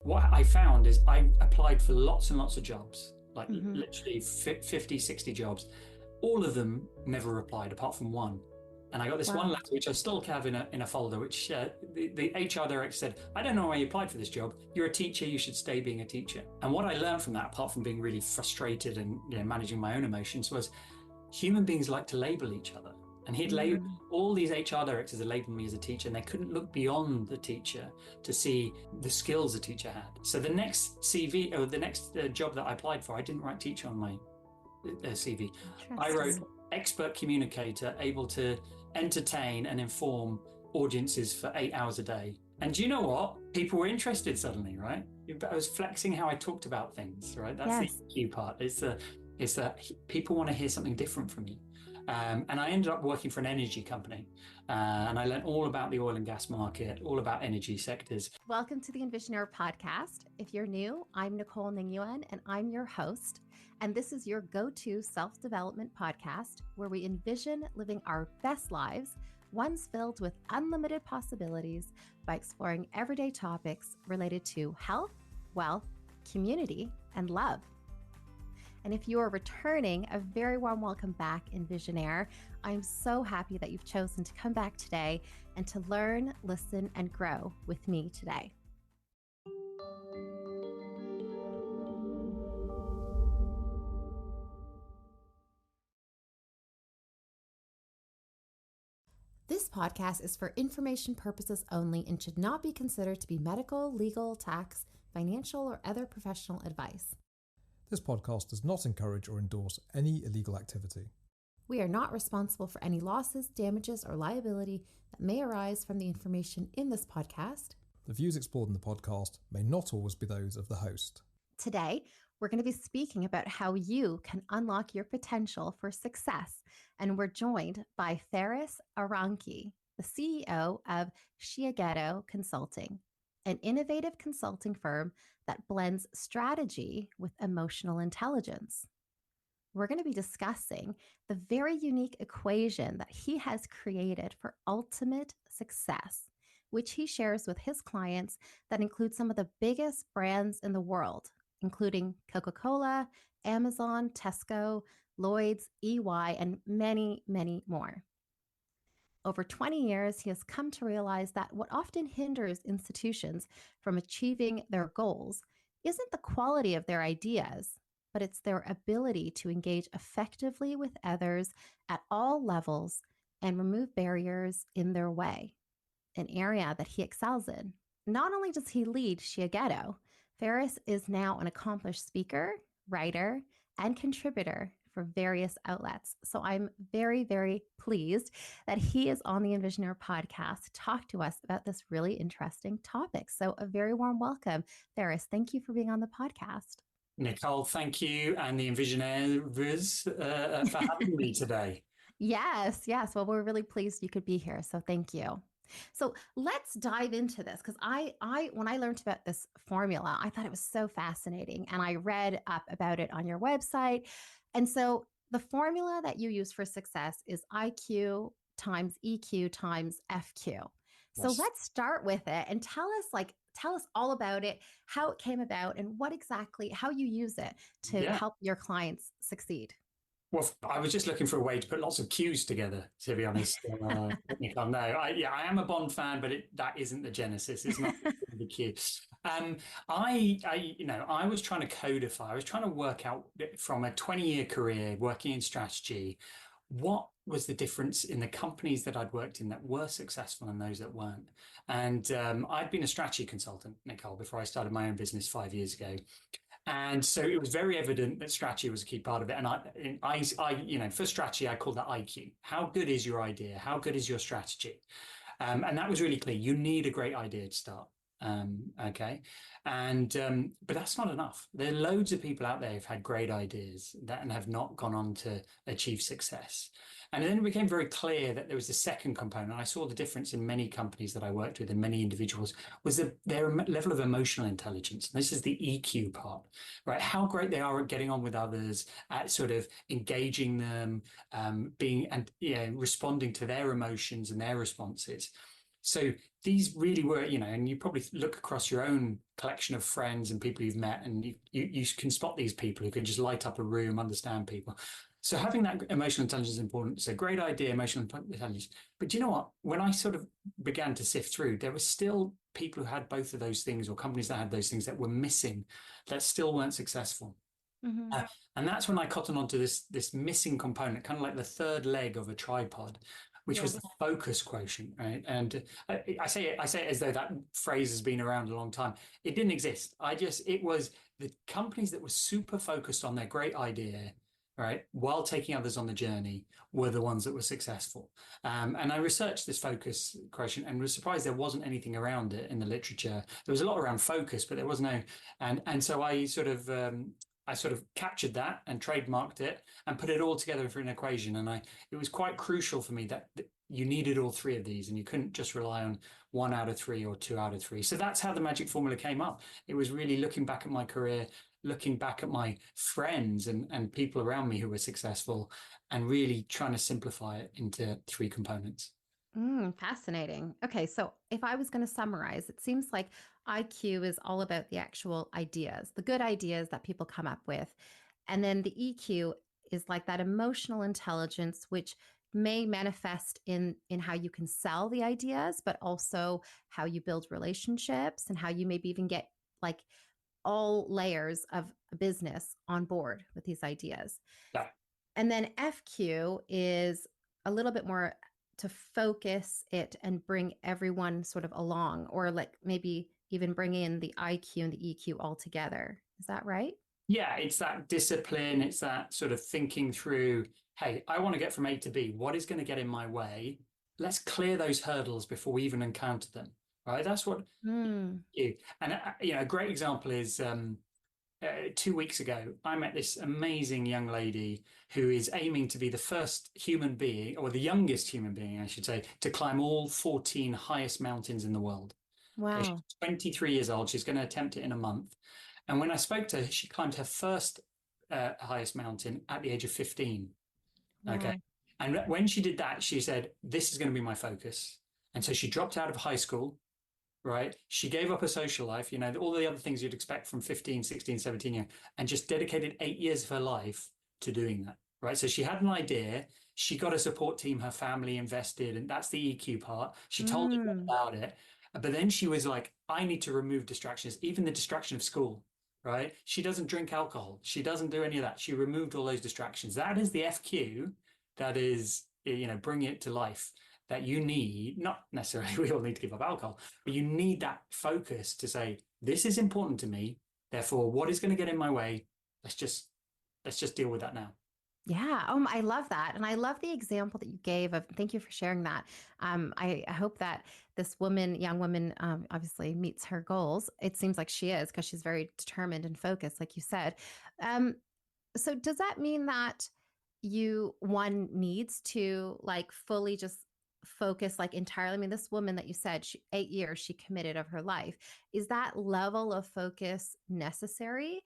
what I found is I applied for lots and lots of jobs, like literally 50, 60 jobs. All of them never replied apart from one. And I got this one letter, which I still have in a folder, which the HR director said, I don't know why you applied for this job. You're a teacher. You should stay being a teacher. And what I learned from that, apart from being really frustrated and managing my own emotions, was human beings like to label each other. And he'd labeled, all these HR directors had labeled me as a teacher, and they couldn't look beyond the teacher to see the skills a teacher had. So the next CV, or the next job that I applied for, I didn't write teacher on my CV. I wrote expert communicator, able to entertain and inform audiences for 8 hours a day. And do you know what? People were interested suddenly, right? I was flexing how I talked about things, right? That's the EQ part. It's that people want to hear something different from you. And I ended up working for an energy company, and I learned all about the oil and gas market, all about energy sectors. Welcome to the EnvisionAir Podcast. If you're new, I'm Nicole and I'm your host. And this is your go-to self-development podcast where we envision living our best lives, ones filled with unlimited possibilities, by exploring everyday topics related to health, wealth, community, and love. And if you are returning, a very warm welcome back, EnvisionAir. I'm so happy that you've chosen to come back today and to learn, listen, and grow with me today. This podcast is for information purposes only and should not be considered to be medical, legal, tax, financial, or other professional advice. This podcast does not encourage or endorse any illegal activity. We are not responsible for any losses, damages, or liability that may arise from the information in this podcast. The views explored in the podcast may not always be those of the host. Today, we're going to be speaking about how you can unlock your potential for success. And we're joined by Faris Aranki, the CEO of Shiageto Consulting, an innovative consulting firm that blends strategy with emotional intelligence. We're going to be discussing the very unique equation that he has created for ultimate success, which he shares with his clients that include some of the biggest brands in the world, including Coca-Cola, Amazon, Tesco, Lloyd's, EY, and many, many more. Over 20 years, he has come to realize that what often hinders institutions from achieving their goals isn't the quality of their ideas, but it's their ability to engage effectively with others at all levels and remove barriers in their way, an area that he excels in. Not only does he lead Shiageto, Faris is now an accomplished speaker, writer, and contributor for various outlets. So I'm very, very pleased that he is on the EnvisionAir podcast to talk to us about this really interesting topic. So a very warm welcome, Faris. Thank you for being on the podcast. Nicole, thank you, and the EnvisionAirs for having me today. Yes. Well, we're really pleased you could be here. So thank you. So let's dive into this, because I when I learned about this formula, I thought it was so fascinating, and I read up about it on your website. And so the formula that you use for success is IQ times EQ times FQ. Yes. So let's start with it and tell us all about it, how it came about, and how you use it to help your clients succeed. Well, I was just looking for a way to put lots of cues together, to be honest. Nicole, no, I am a Bond fan, but that isn't the genesis. It's not the cue. I was trying to codify. I was trying to work out from a 20-year career working in strategy, what was the difference in the companies that I'd worked in that were successful and those that weren't. And I'd been a strategy consultant, Nicole, before I started my own business 5 years ago. And so it was very evident that strategy was a key part of it. And I for strategy, I call that IQ. How good is your idea? How good is your strategy? And that was really clear. You need a great idea to start. Okay. And, but that's not enough. There are loads of people out there who've had great ideas and have not gone on to achieve success. And then it became very clear that there was a second component. I saw the difference in many companies that I worked with and many individuals was their level of emotional intelligence. This is the EQ part, right? How great they are at getting on with others, at sort of engaging them, responding to their emotions and their responses. So these really were, and you probably look across your own collection of friends and people you've met, and you can spot these people who can just light up a room, understand people. So having that emotional intelligence is important. It's a great idea, emotional intelligence. But do you know what? When I sort of began to sift through, there were still people who had both of those things, or companies that had those things that were missing, that still weren't successful. And that's when I cottoned onto this missing component, kind of like the third leg of a tripod, which was the focus quotient, right? And I say it as though that phrase has been around a long time. It didn't exist. It was the companies that were super focused on their great idea, right, while taking others on the journey, were the ones that were successful. And I researched this focus quotient and was surprised there wasn't anything around it in the literature. There was a lot around focus, but there was no. And so I sort of captured that and trademarked it and put it all together for an equation. And it was quite crucial for me that you needed all three of these, and you couldn't just rely on 1 out of 3 or 2 out of 3. So that's how the magic formula came up. It was really looking back at my career, looking back at my friends and people around me who were successful, and really trying to simplify it into 3 components. Fascinating. Okay, so if I was going to summarize, it seems like IQ is all about the actual ideas, the good ideas that people come up with. And then the EQ is like that emotional intelligence, which may manifest in how you can sell the ideas, but also how you build relationships and how you maybe even get like all layers of a business on board with these ideas. Yeah. And then FQ is a little bit more to focus it and bring everyone sort of along, or like maybe even bring in the IQ and the EQ all together. Is that right? Yeah, it's that discipline. It's that sort of thinking through, hey, I want to get from A to B. What is going to get in my way? Let's clear those hurdles before we even encounter them, right? That's what you. And, a great example is 2 weeks ago, I met this amazing young lady who is aiming to be the first human being, or the youngest human being, I should say, to climb all 14 highest mountains in the world. Wow. Okay, she's 23 years old. She's going to attempt it in a month. And when I spoke to her, she climbed her first highest mountain at the age of 15. Wow. Okay. And when she did that, she said, this is going to be my focus. And so she dropped out of high school, right? She gave up her social life, all the other things you'd expect from 15, 16, 17 years, and just dedicated 8 years of her life to doing that, right? So she had an idea. She got a support team, her family invested, and that's the EQ part. She told me about it. But then she was like, I need to remove distractions, even the distraction of school, right? She doesn't drink alcohol. She doesn't do any of that. She removed all those distractions. That is the FQ that is, bring it to life, that you need. Not necessarily we all need to give up alcohol, but you need that focus to say, this is important to me. Therefore, what is going to get in my way? Let's just deal with that now. Yeah. I love that. And I love the example that you gave of, thank you for sharing that. I hope that this young woman, obviously meets her goals. It seems like she is, because she's very determined and focused, like you said. So does that mean that one needs to like fully just focus like entirely? I mean, this woman that you said, 8 years she committed of her life. Is that level of focus necessary?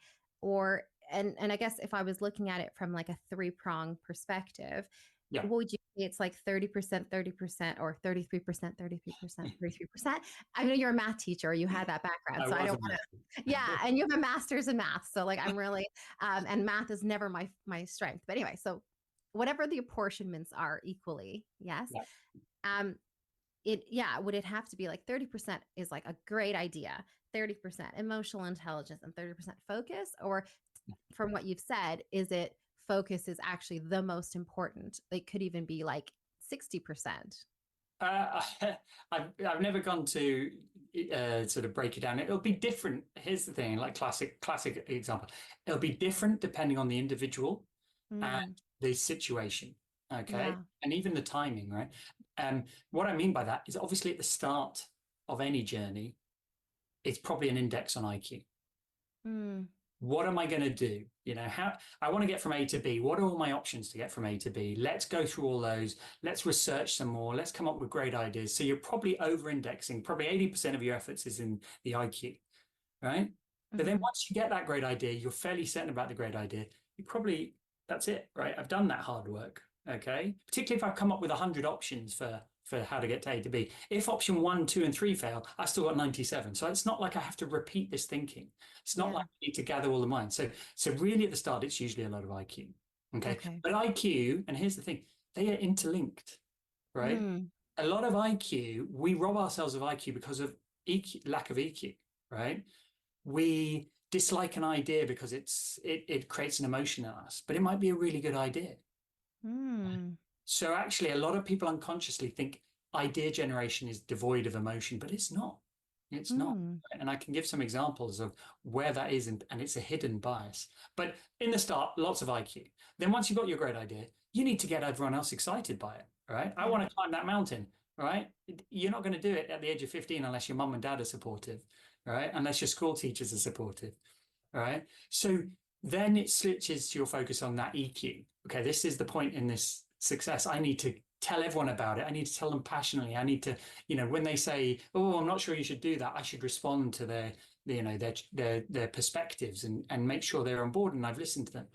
And I guess if I was looking at it from like a 3-prong perspective, what would you say it's like 30%, 30%, or 33%, 33%, 33%? I know you're a math teacher, you had that background. So I don't want to, and you have a master's in math. So like I'm really, and math is never my strength. But anyway, so whatever the apportionments are equally, yes. Would it have to be like 30% is like a great idea, 30% emotional intelligence, and 30% focus? Or from what you've said, is it focus is actually the most important? It could even be like 60%. I've never gone to sort of break it down. It'll be different. Here's the thing, like classic example. It'll be different depending on the individual and the situation. Okay. And even the timing, right? What I mean by that is obviously at the start of any journey, it's probably an index on IQ. What am I going to do? How I want to get from A to B. What are all my options to get from A to B? Let's go through all those. Let's research some more. Let's come up with great ideas. So you're probably over-indexing. Probably 80% of your efforts is in the IQ, right? But then once you get that great idea, you're fairly certain about the great idea. That's it, right? I've done that hard work, okay? Particularly if I've come up with 100 options for for how to get to A to B. If option 1, 2, and 3 fail, I still got 97. So it's not like I have to repeat this thinking. It's not like I need to gather all the minds. So really at the start, it's usually a lot of IQ. Okay. But IQ, and here's the thing, they are interlinked, right? A lot of IQ, we rob ourselves of IQ because of lack of EQ, right? We dislike an idea because it creates an emotion in us, but it might be a really good idea. So actually, a lot of people unconsciously think idea generation is devoid of emotion, but it's not. It's not. And I can give some examples of where that is, and it's a hidden bias. But in the start, lots of IQ. Then once you've got your great idea, you need to get everyone else excited by it, right? I want to climb that mountain, right? You're not going to do it at the age of 15 unless your mum and dad are supportive, right? Unless your school teachers are supportive, right? So then it switches to your focus on that EQ. Okay, this is the point in this success. I need to tell everyone about it. I need to tell them passionately. I need to, when they say, "Oh, I'm not sure you should do that," I should respond to their perspectives and make sure they're on board and I've listened to them.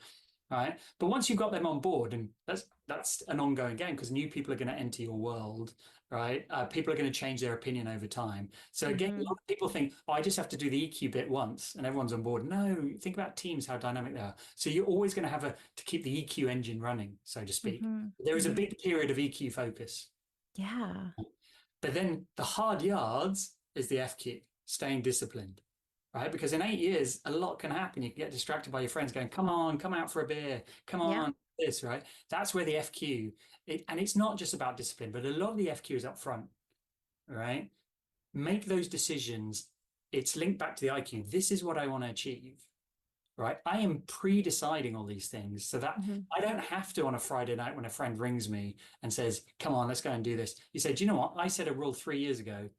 Right. But once you've got them on board, and that's an ongoing game because new people are going to enter your world, right? People are going to change their opinion over time. So again, a lot of people think, "Oh, I just have to do the EQ bit once and everyone's on board." No, think about teams, how dynamic they are. So you're always going to have to keep the EQ engine running, so to speak. There is a big period of EQ focus. Yeah. But then the hard yards is the FQ, staying disciplined. Right? Because in 8 years, a lot can happen. You can get distracted by your friends going, "Come on, come out for a beer. Come on, this," right? That's where the FQ, and it's not just about discipline, but a lot of the FQ is up front, right? Make those decisions. It's linked back to the IQ. This is what I want to achieve, right? I am pre-deciding all these things so that I don't have to on a Friday night when a friend rings me and says, "Come on, let's go and do this." You say, "Do you know what? I set a rule 3 years ago."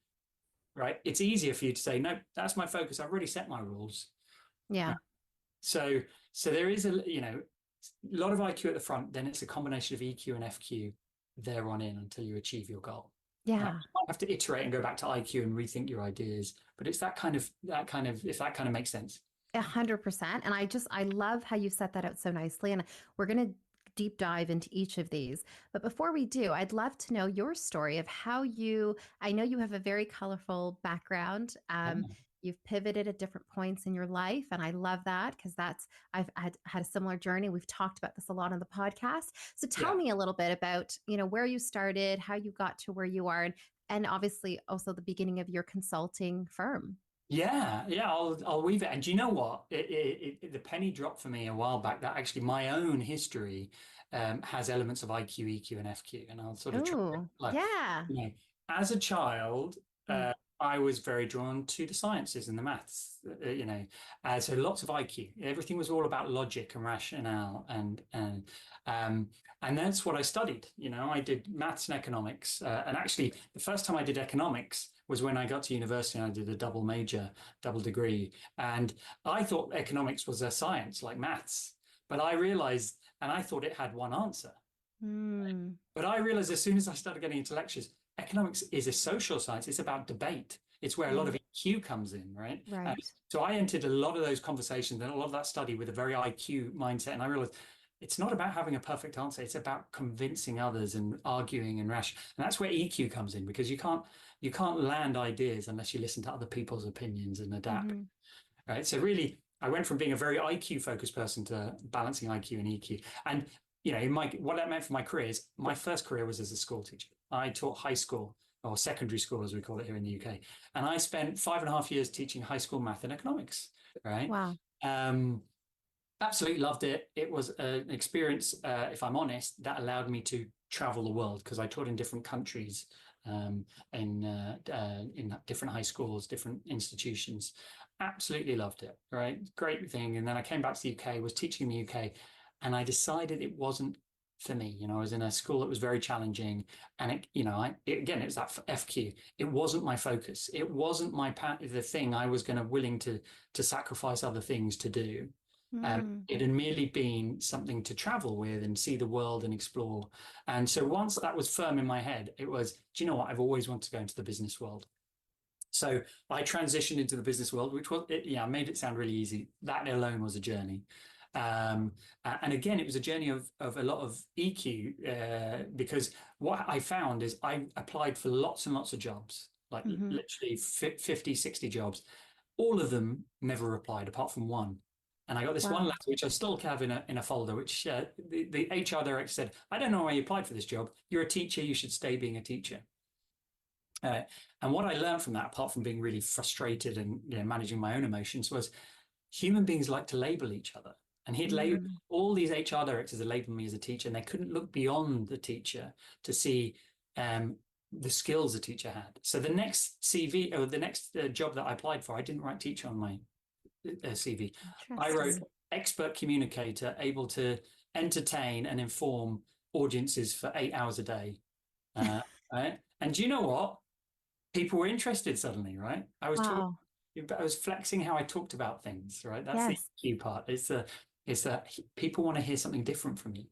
Right? It's easier for you to say, "No, that's my focus. I've already set my rules." Yeah. Right? So there is a lot of IQ at the front. Then it's a combination of EQ and FQ there on in until you achieve your goal. Yeah. You might have to iterate and go back to IQ and rethink your ideas, but it's that kind of if that kind of makes sense. 100%. And I love how you set that out so nicely. And we're going to deep dive into each of these. But before we do, I'd love to know your story of how I know you have a very colorful background. You've pivoted at different points in your life. And I love that because I've had a similar journey. We've talked about this a lot on the podcast. So tell me a little bit about, where you started, how you got to where you are, and obviously also the beginning of your consulting firm. Yeah, I'll weave it. And do you know what? The penny dropped for me a while back that actually my own history has elements of IQ, EQ, and FQ. And I'll sort of as a child, I was very drawn to the sciences and the maths. So lots of IQ. Everything was all about logic and rationale, and that's what I studied. I did maths and economics, and actually the first time I did economics was when I got to university and I did a double degree. And I thought economics was a science like maths, but I realized, and I thought it had one answer. But I realized as soon as I started getting into lectures, economics is a social science. It's about debate. It's where a lot of EQ comes in, right? So I entered a lot of those conversations and a lot of that study with a very IQ mindset. And I realized it's not about having a perfect answer. It's about convincing others and arguing and rash. And that's where EQ comes in, because you can't land ideas unless you listen to other people's opinions and adapt. Right. So really, I went from being a very IQ focused person to balancing IQ and EQ. And what that meant for my career is my first career was as a school teacher. I taught high school, or secondary school as we call it here in the UK. And I spent 5.5 years teaching high school math and economics. Right. Wow. Absolutely loved it. It was an experience, if I'm honest, that allowed me to travel the world, because I taught in different countries, in different high schools, different institutions. Absolutely loved it. Right. Great thing. And then I came back to the UK, was teaching in the UK, and I decided it wasn't for me. I was in a school that was very challenging, and again, it's that FQ. It wasn't my focus. It wasn't the thing I was willing to sacrifice other things to do. It had merely been something to travel with and see the world and explore. And so once that was firm in my head, it was, do you know what? I've always wanted to go into the business world. So I transitioned into the business world, which was, made it sound really easy. That alone was a journey. And again, it was a journey of a lot of EQ, because what I found is I applied for lots and lots of jobs, like literally 50, 60 jobs. All of them never replied apart from one. And I got this one letter, which I still have in a folder, which the HR director said, I don't know why you applied for this job. You're a teacher. You should stay being a teacher. And what I learned from that, apart from being really frustrated and managing my own emotions, was human beings like to label each other. And he'd label all these HR directors had labeled me as a teacher, and they couldn't look beyond the teacher to see the skills a teacher had. So the next CV or the next job that I applied for, I didn't write teacher on my CV. I wrote expert communicator, able to entertain and inform audiences for 8 hours a day. Right? And do you know what? People were interested suddenly, right? I was flexing how I talked about things, right? That's the key part. It's that people want to hear something different from you.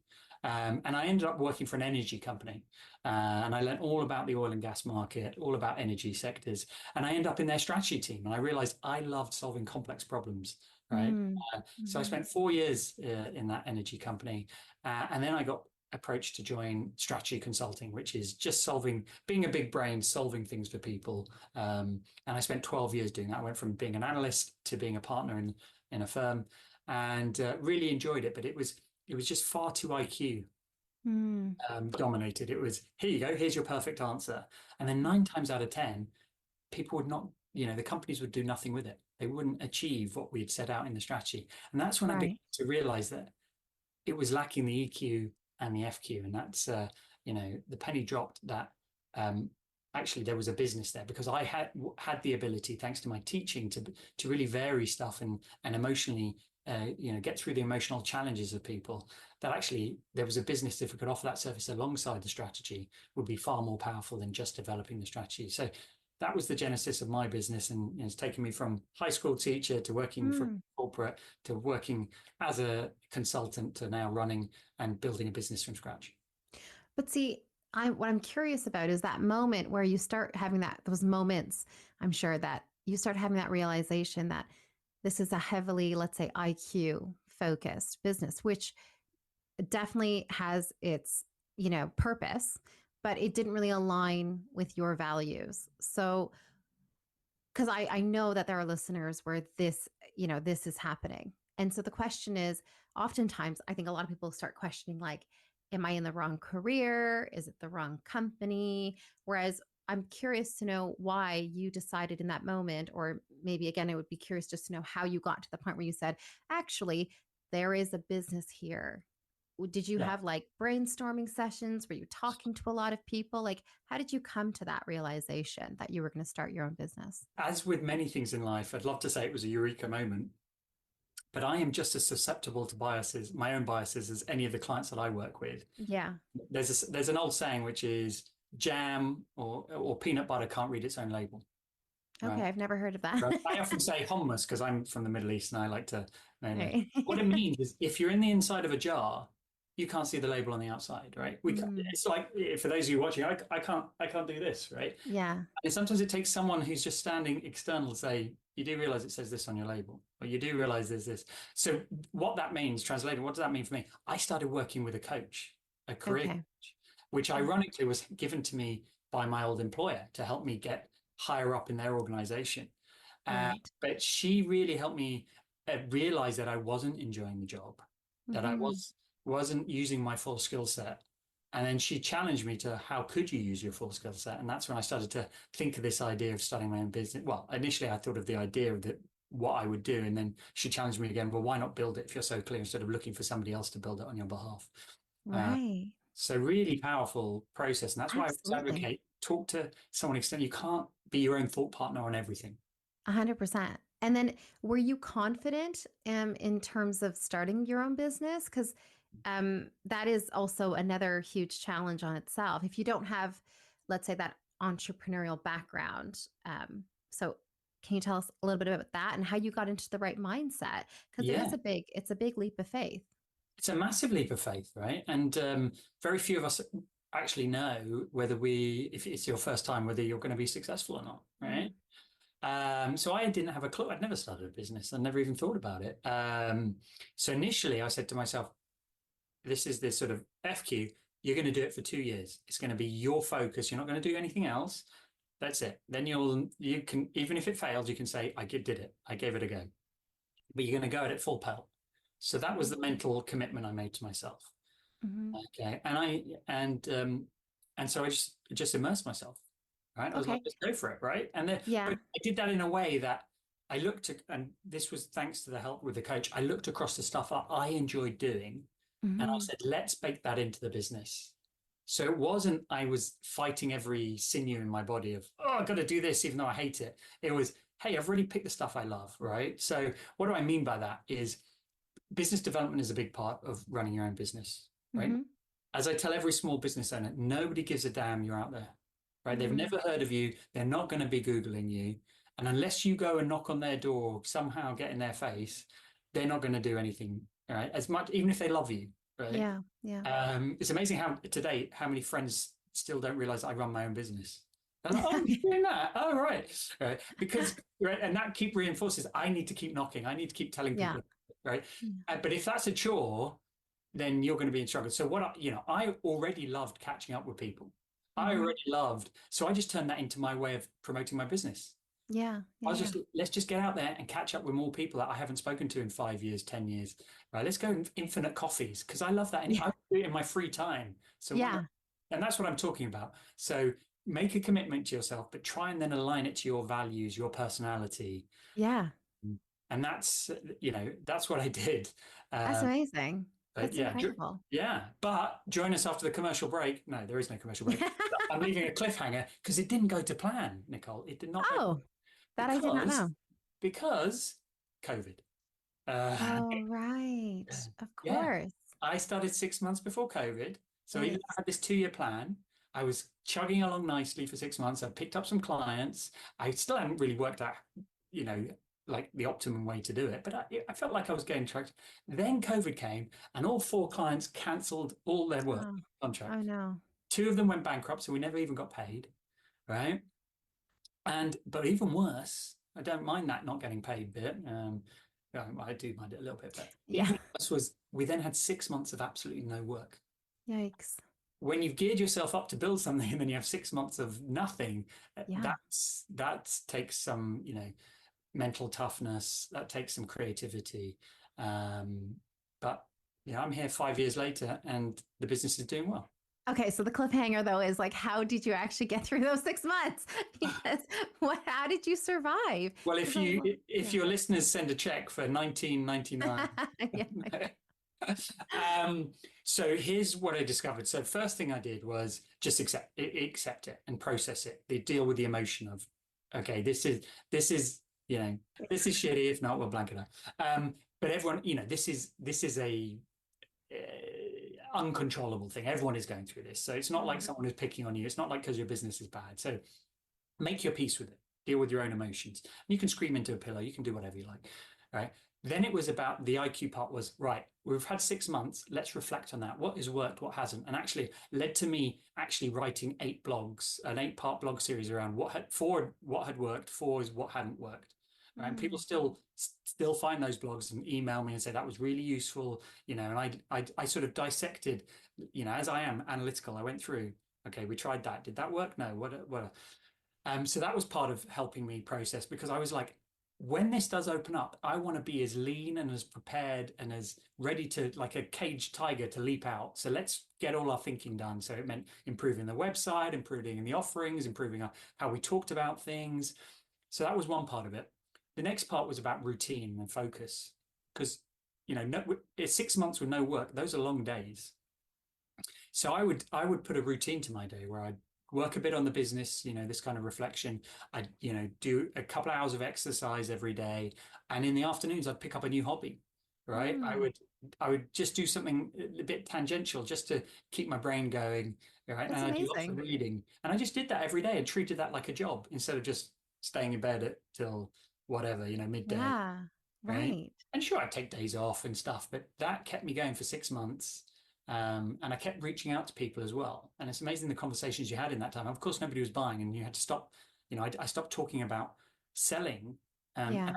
And I ended up working for an energy company, and I learned all about the oil and gas market, all about energy sectors. And I ended up in their strategy team, and I realized I loved solving complex problems, right? So I spent 4 years in that energy company, and then I got approach to join strategy consulting, which is just being a big brain, solving things for people. And I spent 12 years doing that. I went from being an analyst to being a partner in a firm, and really enjoyed it. But it was just far too IQ dominated. It was, here you go, here's your perfect answer. And then 9 times out of 10, people would not, the companies would do nothing with it. They wouldn't achieve what we had set out in the strategy. And that's when I began to realize that it was lacking the EQ and the FQ. And that's, the penny dropped that actually there was a business there, because I had the ability, thanks to my teaching, to really vary stuff and emotionally, get through the emotional challenges of people, that actually there was a business, if we could offer that service alongside the strategy, would be far more powerful than just developing the strategy. So that was the genesis of my business, and it's taken me from high school teacher to working for corporate to working as a consultant to now running and building a business from scratch. But see, what I'm curious about is that moment where you start having those moments. I'm sure that you start having that realization that this is a heavily, let's say, IQ focused business, which definitely has its, purpose, but it didn't really align with your values. So, because I know that there are listeners where this is happening. And so the question is, oftentimes, I think a lot of people start questioning, like, am I in the wrong career? Is it the wrong company? Whereas I'm curious to know why you decided in that moment, or maybe again, I would be curious just to know how you got to the point where you said, actually, there is a business here. Did you have like brainstorming sessions? Were you talking to a lot of people? Like, how did you come to that realization that you were going to start your own business? As with many things in life, I'd love to say it was a eureka moment, but I am just as susceptible to my own biases, as any of the clients that I work with. Yeah. There's an old saying, which is jam or peanut butter can't read its own label. Okay, right? I've never heard of that. Right? I often say hummus because I'm from the Middle East and I like to. What it means is, if you're in the inside of a jar, you can't see the label on the outside, right? It's like, for those of you watching, I can't do this, right? Yeah. And sometimes it takes someone who's just standing external to say, you do realize it says this on your label, or you do realize there's this. So what that means, translated, what does that mean for me? I started working with a coach, a career coach, which ironically was given to me by my old employer to help me get higher up in their organization. Right. But she really helped me realize that I wasn't enjoying the job, that I wasn't using my full skill set. And then she challenged me to, how could you use your full skill set? And that's when I started to think of this idea of starting my own business. Well, initially I thought of the idea of what I would do. And then she challenged me again, well, why not build it if you're so clear, instead of looking for somebody else to build it on your behalf? Right. So really powerful process. And that's why I advocate, talk to someone external. You can't be your own thought partner on everything. 100%. And then were you confident in terms of starting your own business? Because that is also another huge challenge on itself. If you don't have, let's say, that entrepreneurial background. So can you tell us a little bit about that and how you got into the right mindset? Because it's a big leap of faith. It's a massive leap of faith, right? And very few of us actually know whether if it's your first time, whether you're going to be successful or not, right? So I didn't have a clue. I'd never started a business. I never even thought about it. So initially I said to myself, this is this sort of FQ. You're going to do it for 2 years. It's going to be your focus. You're not going to do anything else. That's it. Then you can, even if it fails, you can say, did it. I gave it a go. But you're going to go at it full pelt. So that was the mental commitment I made to myself. Mm-hmm. Okay. And so I just immersed myself. Right. I was like, let's go for it. Right. And then Yeah. but I did that in a way that I looked at, and this was thanks to the help with the coach. I looked across the stuff I enjoyed doing, and I said, let's bake that into the business. So it wasn't, I was fighting every sinew in my body of, I've got to do this, even though I hate it. It was, hey, I've really picked the stuff I love. Right. So what do I mean by that is business development is a big part of running your own business. Right. As I tell every small business owner, nobody gives a damn you're out there. Right? They've never heard of you. They're not going to be Googling you. And unless you go and knock on their door, somehow get in their face, they're not going to do anything, right? As much, even if they love you, right? Yeah, yeah. It's amazing how many friends still don't realize I run my own business. And I'm like, oh, you're doing that? Oh, right. Right. Because, right. And that reinforces, I need to keep knocking. I need to keep telling people, right? But if that's a chore, then you're going to be in struggle. So I already loved catching up with people. I already loved. So I just turned that into my way of promoting my business. Yeah. Let's just get out there and catch up with more people that I haven't spoken to in 5 years, 10 years. Right. Let's go infinite coffees because I love that. And I do it in my free time. So and that's what I'm talking about. So make a commitment to yourself, but try and then align it to your values, your personality. Yeah. And that's what I did. That's amazing. That's incredible. Yeah. But join us after the commercial break. No, there is no commercial break. I'm leaving a cliffhanger because it didn't go to plan, Nicole. It did not. Oh, that I did not know. Because COVID. Right. Of course. Yeah. I started 6 months before COVID. So I had this 2-year plan. I was chugging along nicely for 6 months. I picked up some clients. I still hadn't really worked out, like the optimum way to do it. But I felt like I was getting tracked. Then COVID came and all 4 clients cancelled all their work contracts. Oh, no. 2 of them went bankrupt, so we never even got paid, right? But even worse, I don't mind that not getting paid bit. I do mind it a little bit, but even worse was we then had 6 months of absolutely no work. Yikes. When you've geared yourself up to build something and then you have 6 months of nothing, that takes some, mental toughness, that takes some creativity. But I'm here 5 years later and the business is doing well. Okay, so the cliffhanger though is like, how did you actually get through those 6 months? Because how did you survive? Well, if your listeners send a check for $19.99. So here's what I discovered. So first thing I did was just accept it and process it. They deal with the emotion of, okay, this is shitty. If not, we'll blank it out. But everyone, this is a uncontrollable thing. Everyone is going through this. So it's not like someone is picking on you. It's not like because your business is bad. So make your peace with it. Deal with your own emotions. You can scream into a pillow. You can do whatever you like. Right. Then it was about the IQ part was, right, we've had 6 months. Let's reflect on that. What has worked? What hasn't? And actually led to me actually writing 8 blogs, an 8-part blog series around what had worked, 4 is what hadn't worked. Right? And people still find those blogs and email me and say that was really useful, and I sort of dissected, as I am analytical. I went through, okay, we tried that. Did that work? No. What? So that was part of helping me process, because I was like, when this does open up, I want to be as lean and as prepared and as ready to, like a caged tiger, to leap out. So let's get all our thinking done. So it meant improving the website, improving the offerings, improving how we talked about things. So that was one part of it. The next part was about routine and focus, because 6 months with no work, those are long days. So I would put a routine to my day where I'd work a bit on the business, this kind of reflection. I'd do a couple of hours of exercise every day, and in the afternoons I'd pick up a new hobby. Right, I would just do something a bit tangential just to keep my brain going. Right, That's and amazing. I do lots of reading, and I just did that every day and treated that like a job instead of just staying in bed till whatever, midday. Yeah, right. And sure, I'd take days off and stuff, but that kept me going for 6 months. And I kept reaching out to people as well. And it's amazing the conversations you had in that time. Of course, nobody was buying, and you had to stop. I stopped talking about selling. And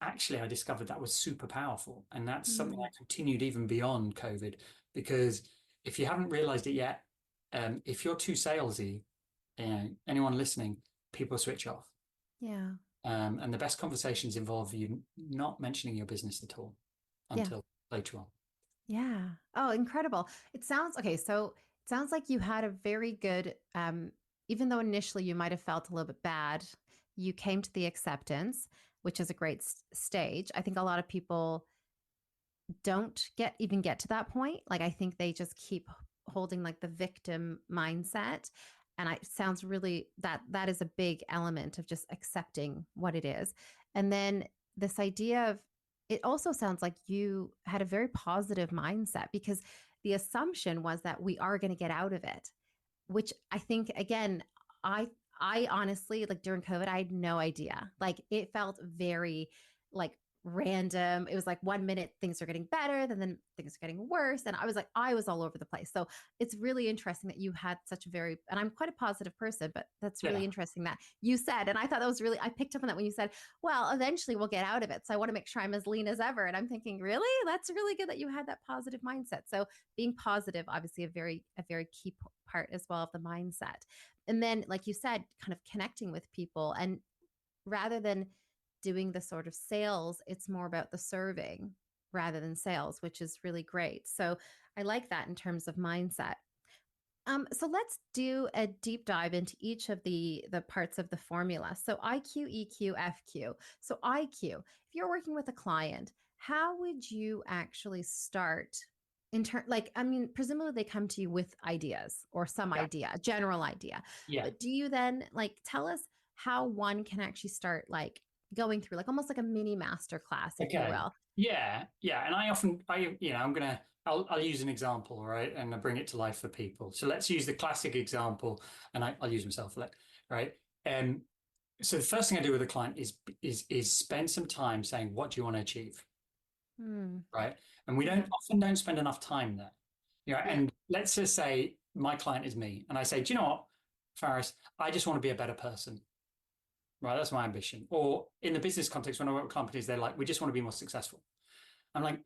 actually, I discovered that was super powerful. And that's something I continued even beyond COVID, because if you haven't realized it yet, if you're too salesy, anyone listening, people switch off. Yeah. And the best conversations involve you not mentioning your business at all until later on. Yeah. Oh, incredible. It sounds okay. So it sounds like you had a very good, even though initially you might have felt a little bit bad, you came to the acceptance, which is a great stage. I think a lot of people don't get to that point. Like, I think they just keep holding like the victim mindset. And it sounds really that is a big element of just accepting what it is. And then this idea of, it also sounds like you had a very positive mindset, because the assumption was that we are going to get out of it, which I think, again, I I honestly, like during COVID, I had no idea. Like it felt very like random. It was like 1 minute things are getting better, then things are getting worse. And I was all over the place. So it's really interesting that you had such a very, and I'm quite a positive person, but that's really interesting that you said, and I thought that was really, I picked up on that when you said, well, eventually we'll get out of it. So I want to make sure I'm as lean as ever. And I'm thinking, really? That's really good that you had that positive mindset. So being positive, obviously a very key part as well of the mindset. And then, like you said, kind of connecting with people, and rather than doing the sort of sales, it's more about the serving rather than sales, which is really great. So I like that in terms of mindset. So let's do a deep dive into each of the parts of the formula. So IQ, EQ, FQ. So IQ, if you're working with a client, how would you actually start in like, I mean, presumably they come to you with ideas or some idea, a general idea. Yeah. But do you then like tell us how one can actually start like going through like almost like a mini master class, if you will? Yeah. And I'll use an example, right? And I bring it to life for people. So let's use the classic example, and I'll use myself, right? So the first thing I do with a client is spend some time saying, what do you want to achieve? Right. And we often don't spend enough time there. And let's just say my client is me, and I say, do you know what, Faris, I just want to be a better person. Right, that's my ambition. Or in the business context, when I work with companies, they're like, we just want to be more successful. I'm like,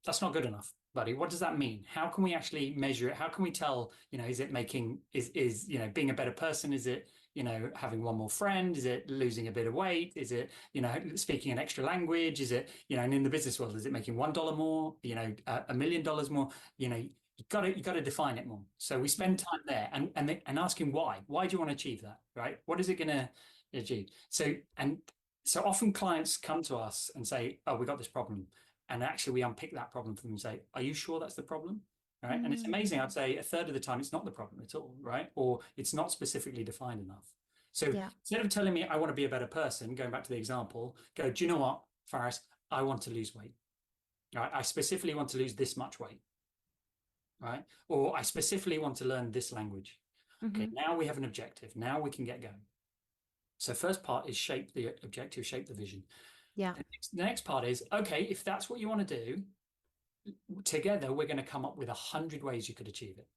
that's not good enough, buddy. What does that mean? How can we actually measure it? How can we tell, is it being a better person? Is it, having one more friend? Is it losing a bit of weight? Is it, speaking an extra language? Is it, and in the business world, is it making $1 more, $1 million more? You've got to define it more. So we spend time there and asking why. Why do you want to achieve that? Right? What is it going to achieve? So often clients come to us and say, oh, we got this problem. And actually we unpick that problem for them and say, are you sure that's the problem? Right. And it's amazing. I'd say a third of the time, it's not the problem at all. Right. Or it's not specifically defined enough. So instead of telling me I want to be a better person, going back to the example, go, do you know what, Faris, I want to lose weight. Right. I specifically want to lose this much weight. Right. Or I specifically want to learn this language. Okay. Now we have an objective. Now we can get going. So first part is shape the objective, shape the vision. Yeah. The next part is, okay, if that's what you want to do, together we're going to come up with 100 ways you could achieve it.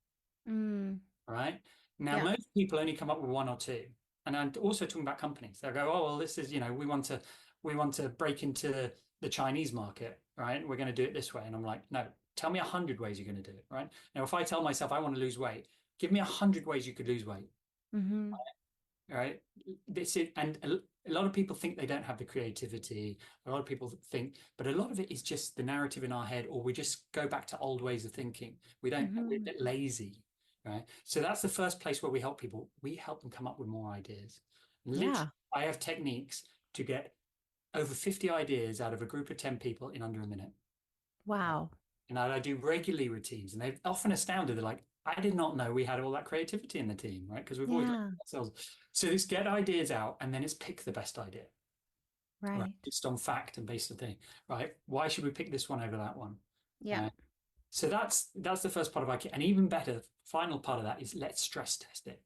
Right? Now, most people only come up with one or two. And I'm also talking about companies. They'll go, oh, well, this is, we want to break into the Chinese market, right? We're going to do it this way. And I'm like, no, tell me 100 ways you're going to do it, right? Now, if I tell myself I want to lose weight, give me 100 ways you could lose weight. Right? And a lot of people think they don't have the creativity. A lot of people think, but a lot of it is just the narrative in our head, or we just go back to old ways of thinking. We're a bit lazy, right? So that's the first place where we help people. We help them come up with more ideas. Literally, I have techniques to get over 50 ideas out of a group of 10 people in under a minute. Wow. And I do regularly routines, and they're often astounded. They're like, I did not know we had all that creativity in the team, right? Because we've always done it ourselves. So it's get ideas out, and then it's pick the best idea. Right. Based on fact and based on thing, right? Why should we pick this one over that one? Yeah. So that's the first part of IQ. And even better, final part of that is let's stress test it.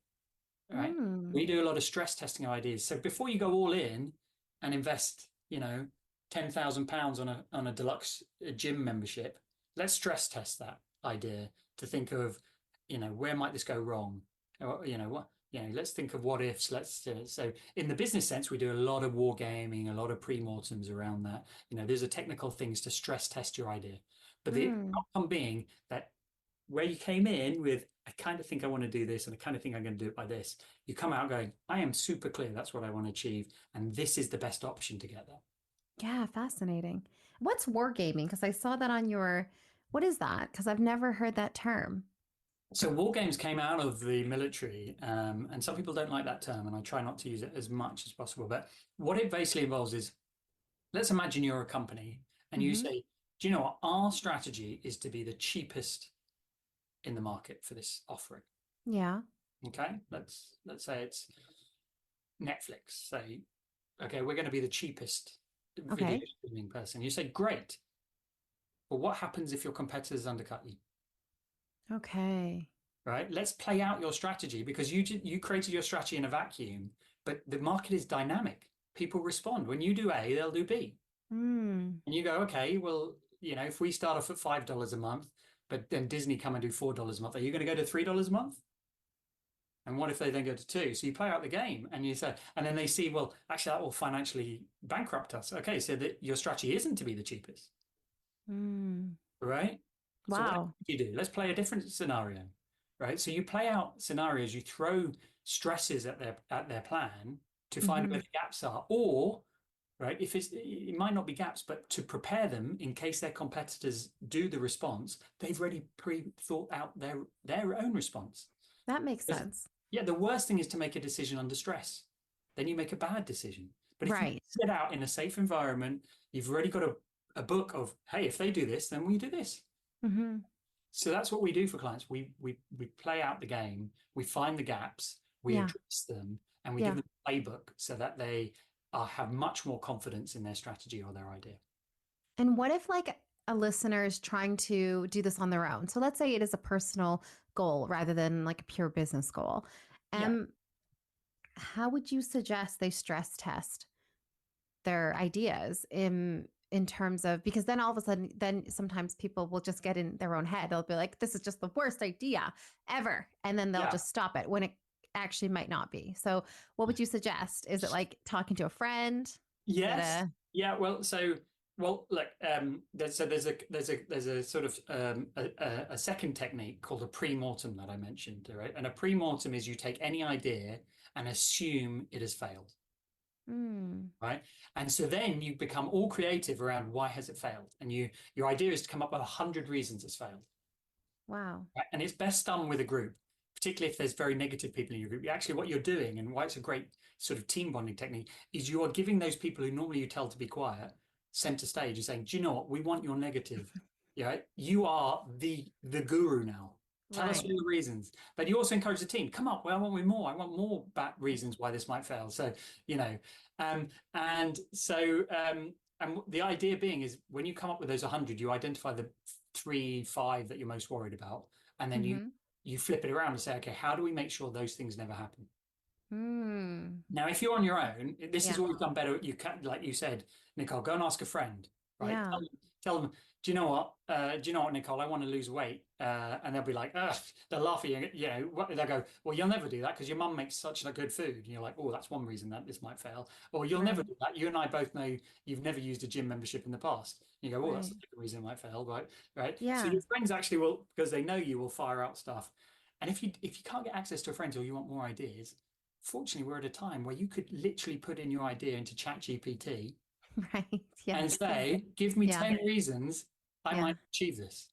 Right. We do a lot of stress testing of ideas. So before you go all in and invest, £10,000 on a deluxe gym membership, let's stress test that idea to think of, where might this go wrong? Or, let's think of what ifs. So in the business sense, we do a lot of war gaming, a lot of pre-mortems around that. There's a technical things to stress test your idea, but the outcome being that where you came in with, I kind of think I want to do this, and I kind of think I'm going to do it by this. You come out going, I am super clear. That's what I want to achieve. And this is the best option to get there. Yeah, fascinating. What's wargaming? Because I saw that on what is that? Because I've never heard that term. So war games came out of the military, and some people don't like that term, and I try not to use it as much as possible. But what it basically involves is, let's imagine you're a company and you say, do you know what? Our strategy is to be the cheapest in the market for this offering. Yeah. Okay. Let's say it's Netflix. Say, okay, we're going to be the cheapest video streaming person. You say, great. But what happens if your competitors undercut you? Okay. Right. Let's play out your strategy, because you created your strategy in a vacuum, but the market is dynamic. People respond. When you do A, they'll do B. And you go, okay, well, if we start off at $5 a month, but then Disney come and do $4 a month, are you going to go to $3 a month? And what if they then go to 2? So you play out the game, and you say, and then they see, well, actually that will financially bankrupt us. Okay, so that your strategy isn't to be the cheapest. Right? Wow. So what do you do? Let's play a different scenario. Right? So you play out scenarios, you throw stresses at their plan to find where the gaps are, or right, it might not be gaps, but to prepare them in case their competitors do the response, they've already thought out their own response. That makes sense. Yeah, the worst thing is to make a decision under stress. Then you make a bad decision. But if you sit out in a safe environment, you've already got a book of, hey, if they do this, then we do this. So that's what we do for clients. We play out the game, we find the gaps, we address them, and we give them a playbook so that they have much more confidence in their strategy or their idea. And what if like a listener is trying to do this on their own? So let's say it is a personal goal rather than like a pure business goal. How would you suggest they stress test their ideas in terms of, because then all of a sudden, then sometimes people will just get in their own head. They'll be like, this is just the worst idea ever. And then they'll just stop it when it actually might not be. So what would you suggest? Is it like talking to a friend? Yes. Yeah. Well, look, there's a sort of a second technique called a pre-mortem that I mentioned, right? And a pre-mortem is you take any idea and assume it has failed. Right. And so then you become all creative around why has it failed? And your idea is to come up with 100 reasons it's failed. Wow. Right? And it's best done with a group, particularly if there's very negative people in your group. Actually, what you're doing, and why it's a great sort of team bonding technique, is you are giving those people who normally you tell to be quiet center stage and saying, do you know what? We want your negative. Yeah. You are the guru now. Tell us all the reasons. But you also encourage the team, come up, well, I want more. I want more bad reasons why this might fail. So, and the idea being is when you come up with those 100, you identify the 3-5 that you're most worried about. And then you flip it around and say, okay, how do we make sure those things never happen? Now, if you're on your own, this is always done better. You can, like you said, Nicole, go and ask a friend, right? Yeah. Tell them, do you know what, Nicole, I want to lose weight. And they'll be like, they'll laugh at you. They'll go, well, you'll never do that because your mum makes such a good food. And you're like, oh, that's one reason that this might fail. Or you'll never do that. You and I both know you've never used a gym membership in the past. You go, oh, that's the reason it might fail, right? Yeah. So your friends actually will, because they know you, will fire out stuff. And if you can't get access to a friend or you want more ideas, fortunately, we're at a time where you could literally put in your idea into ChatGPT and say, give me 10 reasons I might achieve this.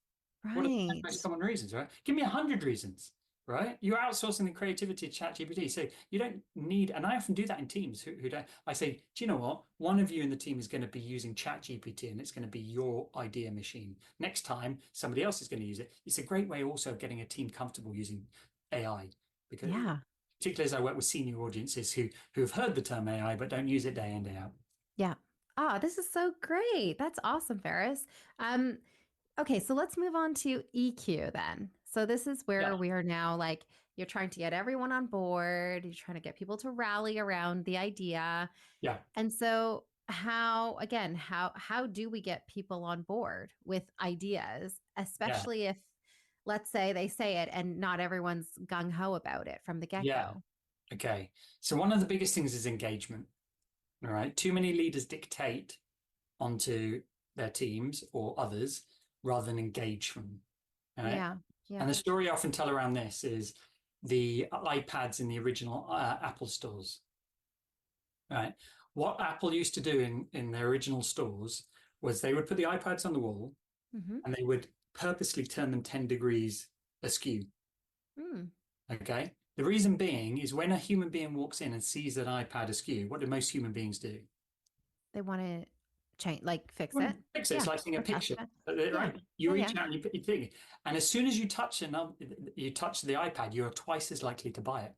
What are the 10 most common reasons, right? Give me 100 reasons, right? You're outsourcing the creativity to ChatGPT. So you don't need, and I often do that in teams who don't, I say, do you know what? One of you in the team is going to be using ChatGPT and it's going to be your idea machine. Next time, somebody else is going to use it. It's a great way also of getting a team comfortable using AI because particularly as I work with senior audiences who have heard the term AI, but don't use it day in, day out. Yeah. Oh, this is so great. That's awesome, Faris. Okay, so let's move on to EQ then. So this is where we are now, like you're trying to get everyone on board. You're trying to get people to rally around the idea. Yeah. And so how do we get people on board with ideas, especially if, let's say they say it and not everyone's gung-ho about it from the get-go? Okay. So one of the biggest things is engagement. All right. Too many leaders dictate onto their teams or others rather than engage them. All right. Yeah. Yeah. And the story I often tell around this is the iPads in the original Apple stores. Right. What Apple used to do in their original stores was they would put the iPads on the wall and they would purposely turn them 10 degrees askew. Okay. The reason being is when a human being walks in and sees an iPad askew, what do most human beings do? They want to change, like fix it. Fix it. It's like seeing a picture, Yeah. right? You reach out and you put your thing, and as soon as you touch the iPad, you're twice as likely to buy it.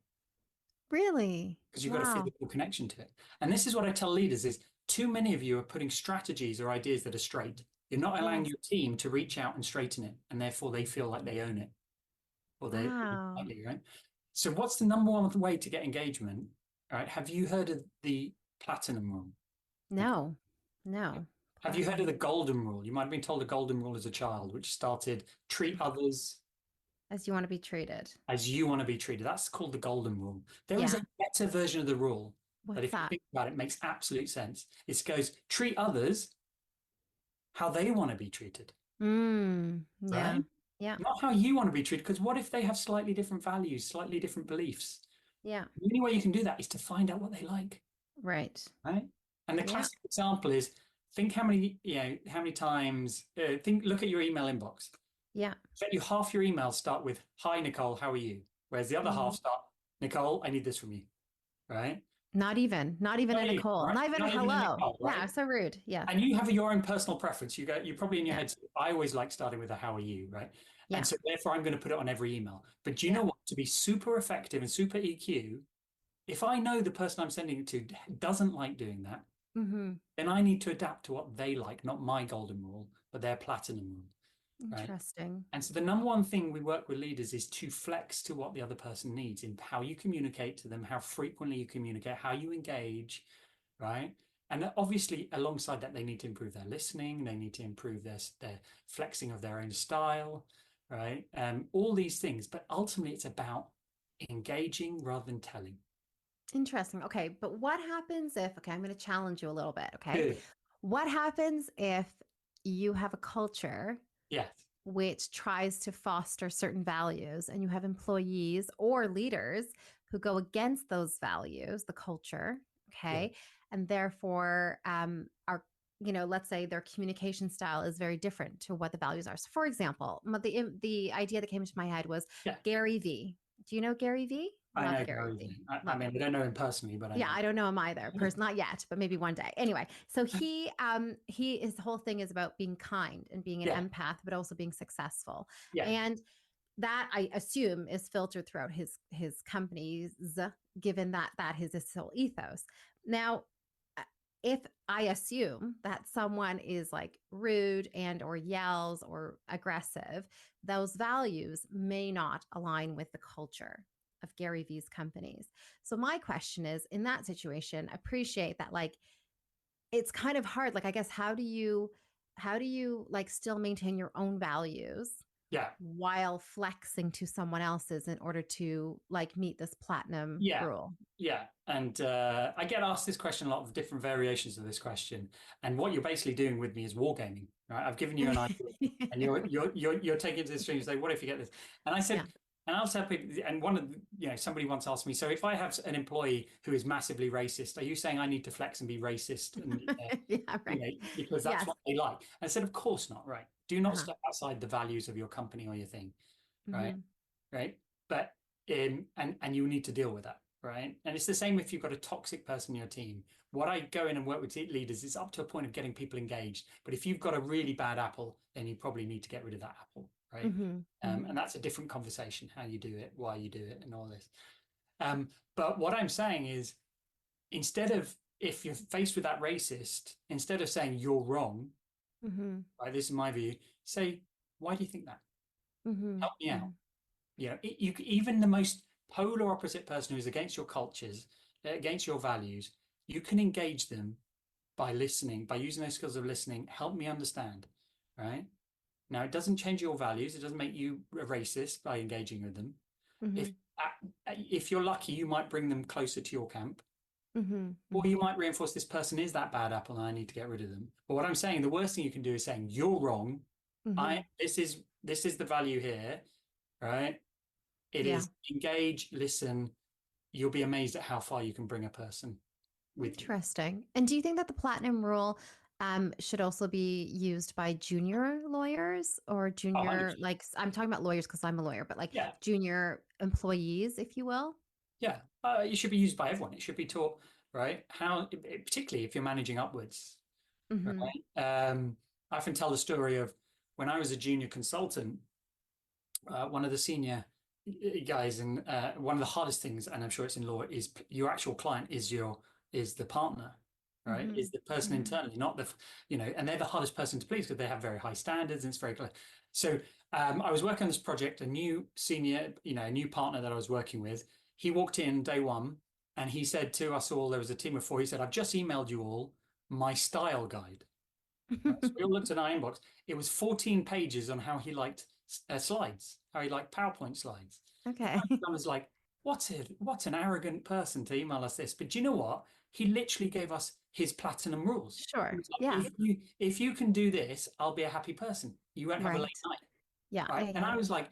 Really? Because you've got a physical connection to it. And this is what I tell leaders is too many of you are putting strategies or ideas that are straight. You're not allowing your team to reach out and straighten it, and therefore they feel like they own it. Or they right? So what's the number one way to get engagement? All right. Have you heard of the platinum rule? No. Have you heard of the golden rule? You might have been told the golden rule as a child, which started treat others as you want to be treated. As you want to be treated. That's called the golden rule. There is a better version of the rule. But if you think about it, makes absolute sense. It goes, treat others how they want to be treated. Right? Yeah. Not how you want to be treated, because what if they have slightly different values, slightly different beliefs? Yeah. The only way you can do that is to find out what they like. Right. And the classic example is think how many times, look at your email inbox. Yeah. Bet you half your emails start with, hi, Nicole, how are you? Whereas the other half start, Nicole, I need this from you. Right? Not even a Nicole. Right? Not even a hello. Nicole, right? Yeah, so rude. Yeah. And you have your own personal preference. You're probably in your head, I always like starting with a how are you, right? Yeah. And so therefore I'm going to put it on every email. But do you know what? To be super effective and super EQ, if I know the person I'm sending it to doesn't like doing that, then I need to adapt to what they like, not my golden rule, but their platinum rule. Interesting. Right? And so the number one thing we work with leaders is to flex to what the other person needs in how you communicate to them, how frequently you communicate, how you engage, right? And obviously alongside that, they need to improve their listening. They need to improve their flexing of their own style, right? All these things, but ultimately it's about engaging rather than telling. Interesting. Okay. But what happens if, I'm going to challenge you a little bit. Okay. Good. What happens if you have a culture which tries to foster certain values and you have employees or leaders who go against those values, the culture, and therefore are, let's say their communication style is very different to what the values are. So for example, the idea that came to my head was Gary V. Do you know Gary V? I know Gary V. I mean, I don't know him personally, but I don't know him either. Not yet, but maybe one day. Anyway, so his whole thing is about being kind and being an empath, but also being successful. Yeah. And that I assume is filtered throughout his companies, given that is his whole ethos. Now, if I assume that someone is like rude and or yells or aggressive, those values may not align with the culture of Gary V's companies. So my question is, in that situation, appreciate that, like, it's kind of hard. Like, I guess, how do you like still maintain your own values while flexing to someone else's in order to like meet this platinum rule? Yeah. And I get asked this question, a lot of different variations of this question. And what you're basically doing with me is wargaming, right? I've given you an idea and you're taking it to the stream and say, what if you get this? And I said, and I'll tell people, and one of the, somebody once asked me, so if I have an employee who is massively racist, are you saying I need to flex and be racist? And, because that's what they like. And I said, of course not, right? Do not step outside the values of your company or your thing, right? Right. But, and you need to deal with that, right? And it's the same if you've got a toxic person in your team. What I go in and work with leaders is up to a point of getting people engaged. But if you've got a really bad apple, then you probably need to get rid of that apple. Right. And that's a different conversation, how you do it, why you do it, and all this. But what I'm saying is, instead of, if you're faced with that racist, instead of saying you're wrong, right, this is my view, say, why do you think that? Help me out. Even the most polar opposite person who's against your cultures, against your values, you can engage them by listening, by using those skills of listening. Help me understand, right? Now, it doesn't change your values. It doesn't make you a racist by engaging with them. If you're lucky, you might bring them closer to your camp. Mm-hmm. Or you might reinforce this person is that bad apple and I need to get rid of them. But what I'm saying, the worst thing you can do is saying, you're wrong. Mm-hmm. This is the value here, right? It Yeah. is engage, listen. You'll be amazed at how far you can bring a person with you. Interesting. And do you think that the platinum rule should also be used by junior lawyers or junior, 100%. like I'm talking about lawyers because I'm a lawyer, but like Yeah. junior employees, if you will? Yeah. It should be used by everyone. It should be taught, right? How, particularly if you're managing upwards, Mm-hmm. right? I often tell the story of when I was a junior consultant, one of the senior guys, and one of the hardest things, and I'm sure it's in law, is your actual client is the partner, right? Mm-hmm. Is the person internally, not the, and they're the hardest person to please because they have very high standards and it's very clear. So I was working on this project, a new senior, a new partner that I was working with. He walked in day one and he said to us all, there was a team of 4, he said, I've just emailed you all my style guide. Right? So we all looked at our inbox. It was 14 pages on how he liked slides, how he liked PowerPoint slides. Okay. I was like, what an arrogant person to email us this. But do you know what? He literally gave us his platinum rules. Sure. Like, Yeah. if you can do this, I'll be a happy person. You won't have a late Right. night. Yeah. Right. And I Yeah. was like,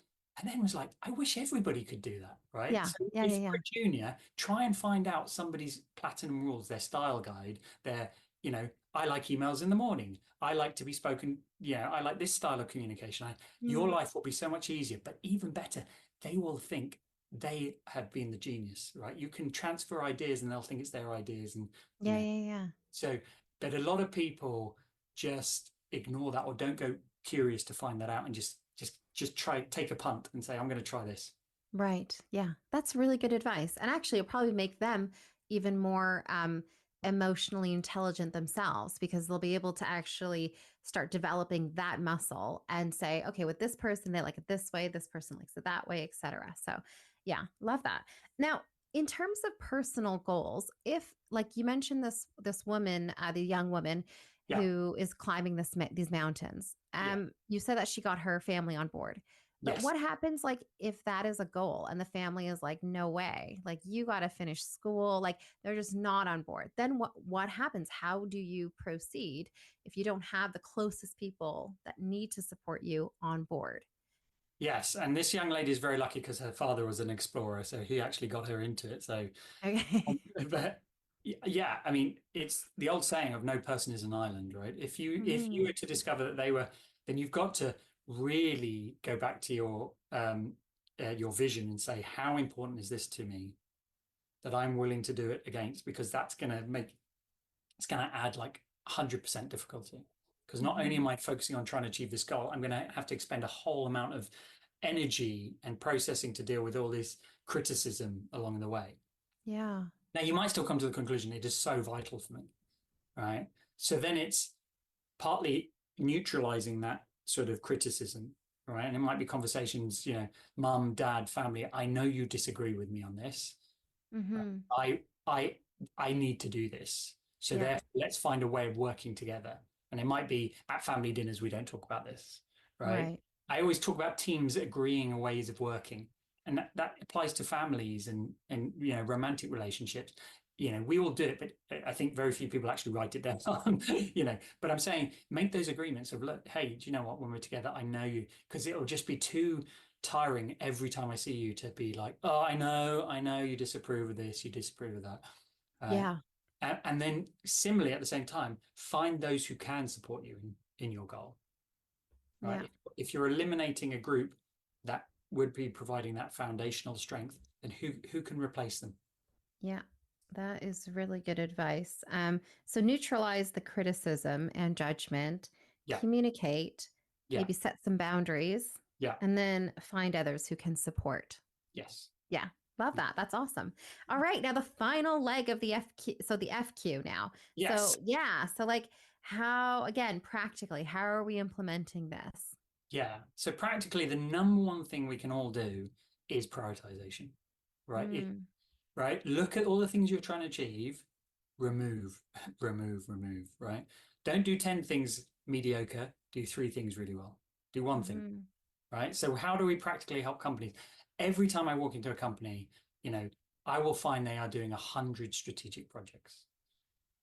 I wish everybody could do that. Right. Yeah. So Yeah. if Yeah. you're Yeah. a junior, try and find out somebody's platinum rules, their style guide, their, I like emails in the morning. I like to be spoken. Yeah. I like this style of communication. Your life will be so much easier, but even better, they will think they have been the genius, right? You can transfer ideas and they'll think it's their ideas. And, Yeah. Yeah. Yeah. so, but a lot of people just ignore that or don't go curious to find that out and just try, take a punt and say, I'm going to try this. Right. Yeah. That's really good advice. And actually, it'll probably make them even more emotionally intelligent themselves because they'll be able to actually start developing that muscle and say, okay, with this person, they like it this way, this person likes it that way, etc. So, yeah, love that. Now, in terms of personal goals, if like you mentioned this woman, the young woman Yeah. who is climbing these mountains, you said that she got her family on board. But Yes. what happens like if that is a goal and the family is like, no way, like you got to finish school, like they're just not on board. Then what happens? How do you proceed if you don't have the closest people that need to support you on board? Yes. And this young lady is very lucky because her father was an explorer, so he actually got her into it. So, Okay. but yeah, I mean, it's the old saying of no person is an island, right? If you were to discover that they were, then you've got to really go back to your vision and say, how important is this to me that I'm willing to do it against? Because it's going to add like 100% difficulty. Because not only am I focusing on trying to achieve this goal, I'm going to have to expend a whole amount of energy and processing to deal with all this criticism along the way. Yeah. Now, you might still come to the conclusion it is so vital for me, right? So then it's partly neutralizing that sort of criticism, right? And it might be conversations, mum, dad, family. I know you disagree with me on this. I need to do this. So therefore, let's find a way of working together. And it might be at family dinners, we don't talk about this, right? I always talk about teams agreeing ways of working. And that applies to families and romantic relationships. We all do it, but I think very few people actually write it down. But I'm saying make those agreements of, look, hey, do you know what? When we're together, I know you, because it'll just be too tiring every time I see you to be like, oh, I know you disapprove of this, you disapprove of that. Yeah. And then similarly, at the same time, find those who can support you in your goal. Right. Yeah. If you're eliminating a group that would be providing that foundational strength, then who can replace them? Yeah. That is really good advice. So neutralize the criticism and judgment, communicate, maybe set some boundaries, and then find others who can support. Yes. Yeah. Love that. That's awesome. All right. Now the final leg of the FQ. So the FQ now. Yes. So yeah. So like how, again, practically, how are we implementing this? Yeah. So practically the number one thing we can all do is prioritization, right? Right. Look at all the things you're trying to achieve, remove, right? Don't do 10 things mediocre. Do 3 things really well. Do one thing, right? So how do we practically help companies? every time I walk into a company, I will find they are doing 100 strategic projects,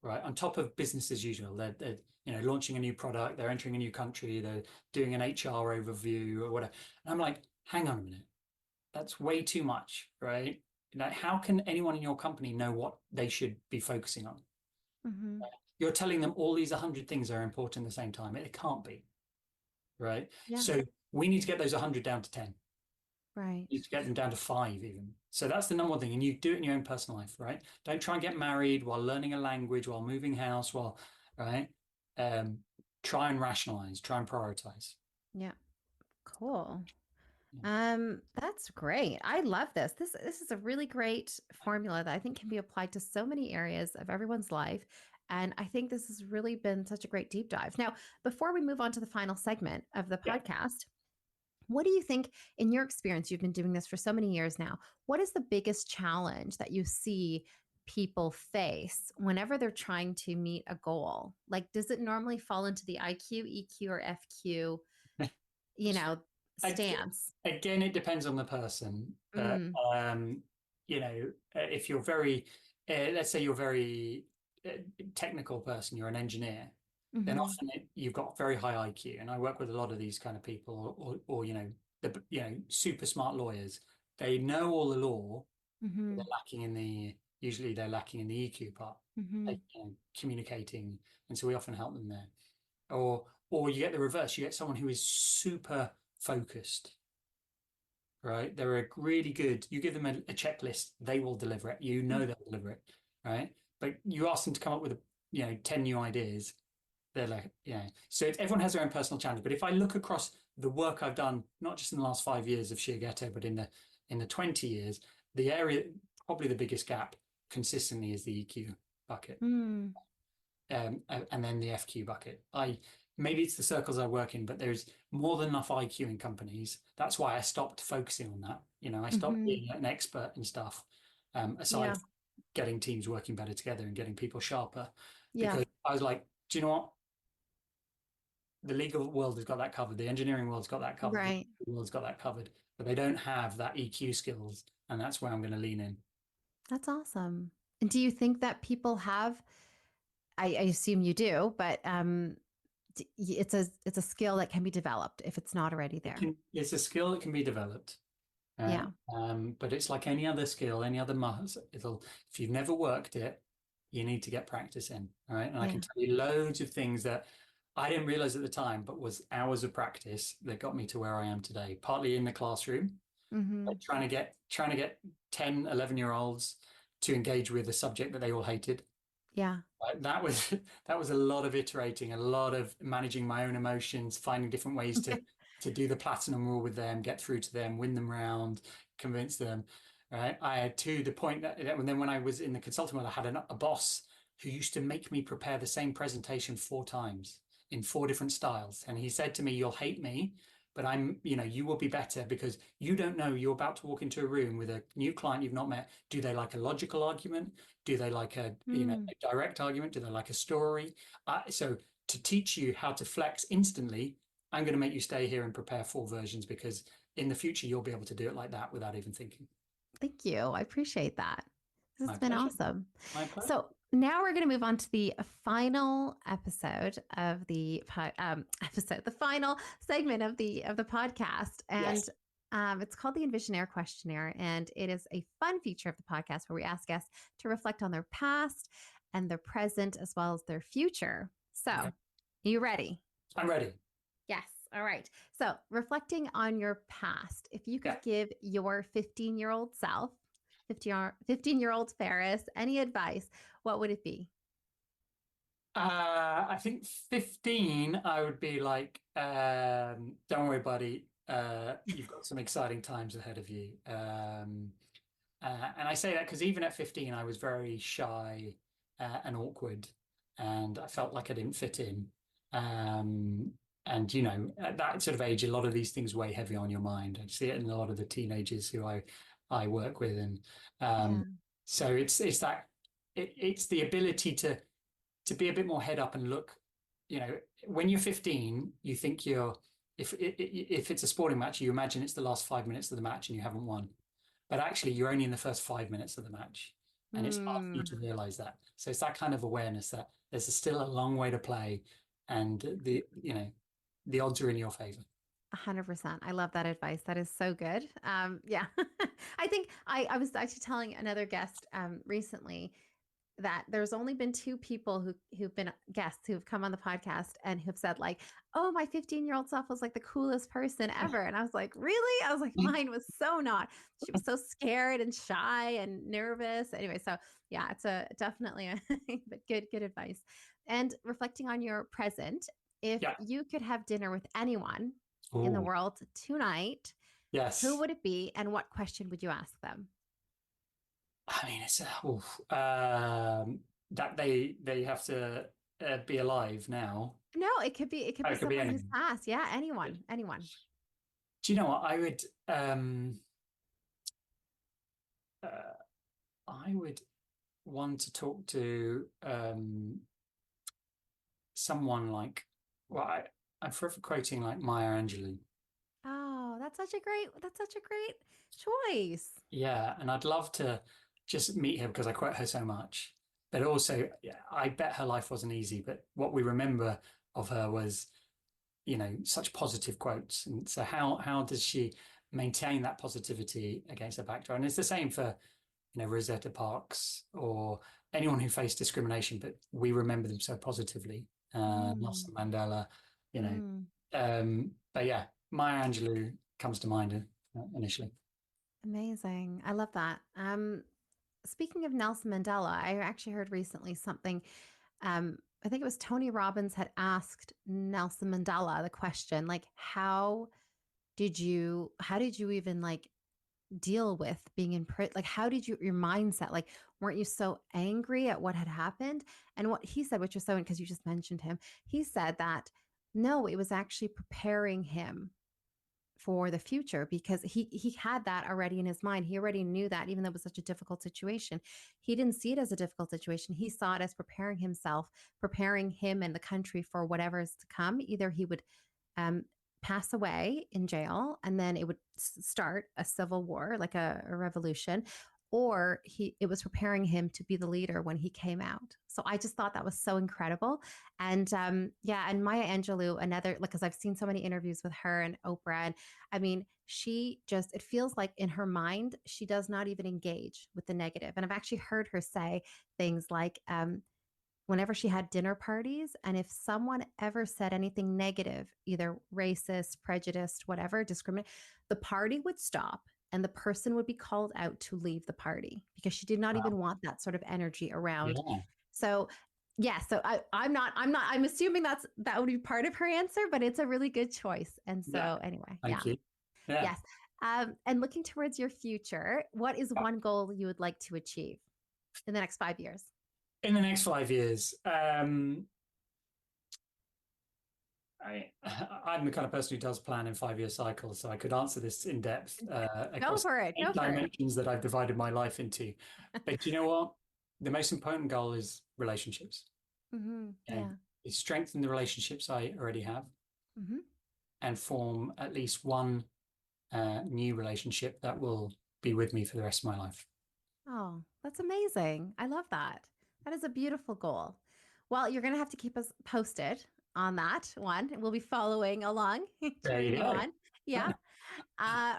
right? On top of business as usual. They're launching a new product, they're entering a new country, they're doing an HR overview or whatever. And I'm like, hang on a minute, that's way too much, right? How can anyone in your company know what they should be focusing on? Mm-hmm. You're telling them all these 100 things are important at the same time. It can't be, right? Yeah. So we need to get those 100 down to 10. Right. You need to get them down to 5 even. So that's the number one thing. And you do it in your own personal life, right? Don't try and get married while learning a language, while moving house, right? Try and rationalize, try and prioritize. Yeah. Cool. Yeah. That's great. I love this. This is a really great formula that I think can be applied to so many areas of everyone's life. And I think this has really been such a great deep dive. Now, before we move on to the final segment of the Yeah. podcast, what do you think, in your experience, you've been doing this for so many years now, what is the biggest challenge that you see people face whenever they're trying to meet a goal? Like, does it normally fall into the IQ, EQ, or FQ, stance? Again, it depends on the person. Mm, If you're very, let's say you're very technical person, you're an engineer, then mm-hmm, often you've got very high IQ. And I work with a lot of these kind of people, or super smart lawyers. They know all the law, but mm-hmm, usually they're lacking in the EQ part, mm-hmm. communicating, and so we often help them there. Or you get the reverse. You get someone who is super focused, right? They're a really good. You give them a checklist, they will deliver it. They'll deliver it, right? But you ask them to come up with 10 new ideas. They're like, So everyone has their own personal challenge. But if I look across the work I've done, not just in the last 5 years of Shiageto, but in the 20 years, the area, probably the biggest gap consistently is the EQ bucket. Mm, And then the FQ bucket. Maybe it's the circles I work in, but there's more than enough IQ in companies. That's why I stopped focusing on that. I stopped mm-hmm. being an expert in stuff, aside Yeah. from getting teams working better together and getting people sharper. Yeah. Because I was like, do you know what? The legal world has got that covered. The engineering world's got that covered. Right. The world's got that covered. But they don't have that EQ skills, and that's where I'm going to lean in. That's awesome. And do you think that people have, I assume you do, but it's a skill that can be developed if it's not already there. It's a skill that can be developed. Yeah. But it's like any other skill, any other muscle. If you've never worked it, you need to get practice in, right? And I can tell you loads of things that I didn't realize at the time, but was hours of practice that got me to where I am today. Partly in the classroom, like trying to get 10, 11-year-olds to engage with a subject that they all hated. Yeah. That was a lot of iterating, a lot of managing my own emotions, finding different ways to do the platinum rule with them, get through to them, win them round, convince them. Right. I had to the point that and then when I was in the consulting world, I had a boss who used to make me prepare the same presentation 4 times in 4 different styles. And he said to me, "You'll hate me, but you will be better because you don't know, you're about to walk into a room with a new client you've not met. Do they like a logical argument? Do they like a direct argument? Do they like a story? So to teach you how to flex instantly, I'm going to make you stay here and prepare 4 versions because in the future, you'll be able to do it like that without even thinking." Thank you. I appreciate that. This has been awesome. My pleasure. So now we're going to move on to the final episode of the the final segment of the podcast, and Yes. it's called the EnvisionAir questionnaire, and it is a fun feature of the podcast where we ask guests to reflect on their past and their present as well as their future. So, Okay. Are you ready? I'm ready. Yes. All right. So, reflecting on your past, if you could give your 15-year-old self, 15-year-old Faris, any advice, what would it be? I think 15, I would be like, don't worry, buddy. You've got some exciting times ahead of you. And I say that because even at 15, I was very shy and awkward, and I felt like I didn't fit in. And at that sort of age, a lot of these things weigh heavy on your mind. I see it in a lot of the teenagers who I work with, and so it's the ability to be a bit more head up and look. When you're 15, you think you're if it's a sporting match, you imagine it's the last 5 minutes of the match and you haven't won. But actually, you're only in the first 5 minutes of the match. And it's hard for you to realize that. So it's that kind of awareness that there's still a long way to play, and the odds are in your favor. 100%. I love that advice. That is so good. Yeah. I think I was actually telling another guest recently that there's only been 2 people who've been guests who've come on the podcast and who've said like, oh, my 15-year-old self was like the coolest person ever. And I was like, really? I was like, mine was so not. She was so scared and shy and nervous. Anyway, so yeah, it's definitely but good advice. And reflecting on your present, if you could have dinner with anyone in the world tonight, yes, who would it be and what question would you ask them? I mean, it's that they have to be alive now. No, it could be someone who's passed. Yeah, anyone. Do you know what I would want to talk to someone like, well, I'm forever quoting like Maya Angelou. Oh, that's such a great choice. Yeah, and I'd love to just meet her because I quote her so much. But also, I bet her life wasn't easy. But what we remember of her was, such positive quotes. And so how does she maintain that positivity against her backdrop? And it's the same for, Rosetta Parks or anyone who faced discrimination, but we remember them so positively. Nelson Mandela, but yeah, Maya Angelou comes to mind initially. Amazing. I love that. Speaking of Nelson Mandela, I actually heard recently something, I think it was Tony Robbins had asked Nelson Mandela the question, like, how did you even like deal with being in prison? Like, how did your mindset, like, weren't you so angry at what had happened? And what he said, which was so, because you just mentioned him, he said that no, it was actually preparing him for the future, because he had that already in his mind. He already knew that, even though it was such a difficult situation, he didn't see it as a difficult situation. He saw it as preparing him and the country for whatever is to come. Either he would pass away in jail and then it would start a civil war, like a revolution, or it was preparing him to be the leader when he came out. So I just thought that was so incredible. And and Maya Angelou, another, like, because I've seen so many interviews with her and Oprah, and I mean, it feels like in her mind, she does not even engage with the negative. And I've actually heard her say things like, whenever she had dinner parties, and if someone ever said anything negative, either racist, prejudiced, whatever, discriminate, the party would stop and the person would be called out to leave the party, because she did not even want that sort of energy around. Yeah. So yeah, so I'm assuming that would be part of her answer, but it's a really good choice. And so anyway, Thank you. Yeah. Yes. And looking towards your future, what is one goal you would like to achieve in the next 5 years? In the next 5 years, I'm the kind of person who does plan in 5-year cycles, so I could answer this in depth across dimensions that I've divided my life into. But you know what? The most important goal is relationships. It's strengthen the relationships I already have, and form at least one new relationship that will be with me for the rest of my life. Oh, that's amazing. I love that. That is a beautiful goal. Well, you're going to have to keep us posted on that one. We'll be following along. Cheering you on. Yeah.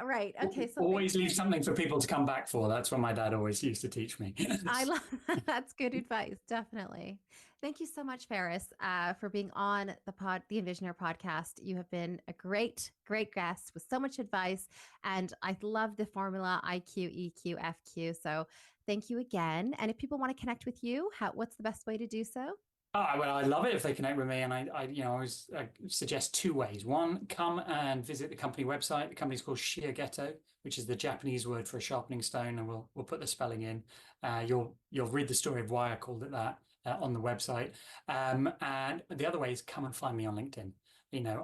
Right. Okay. So always leave something for people to come back for. That's what my dad always used to teach me. I love that's good advice. Definitely. Thank you so much, Faris, for being on the EnvisionAir podcast. You have been a great guest with so much advice, and I love the formula IQ, EQ, FQ. So thank you again. And if people want to connect with you, what's the best way to do so? Well, I love it if they connect with me, and I always suggest 2 ways. One, come and visit the company website. The company's called Shiageto, which is the Japanese word for a sharpening stone, and we'll put the spelling in. You'll read the story of why I called it that on the website. And the other way is come and find me on LinkedIn.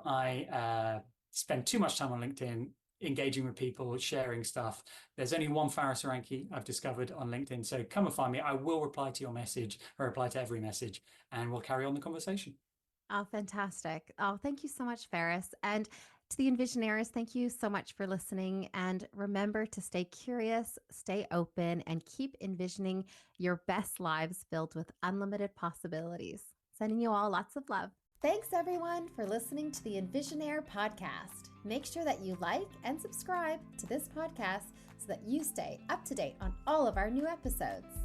I spend too much time on LinkedIn, engaging with people, sharing stuff. There's only one Faris Aranki I've discovered on LinkedIn. So come and find me. I will reply to your message, or reply to every message, and we'll carry on the conversation. Oh, fantastic. Oh, thank you so much, Faris. And To the Envisionairs, thank you so much for listening. And remember to stay curious, stay open, and keep envisioning your best lives filled with unlimited possibilities. Sending you all lots of love. Thanks, everyone, for listening to the EnvisionAir Podcast. Make sure that you like and subscribe to this podcast so that you stay up to date on all of our new episodes.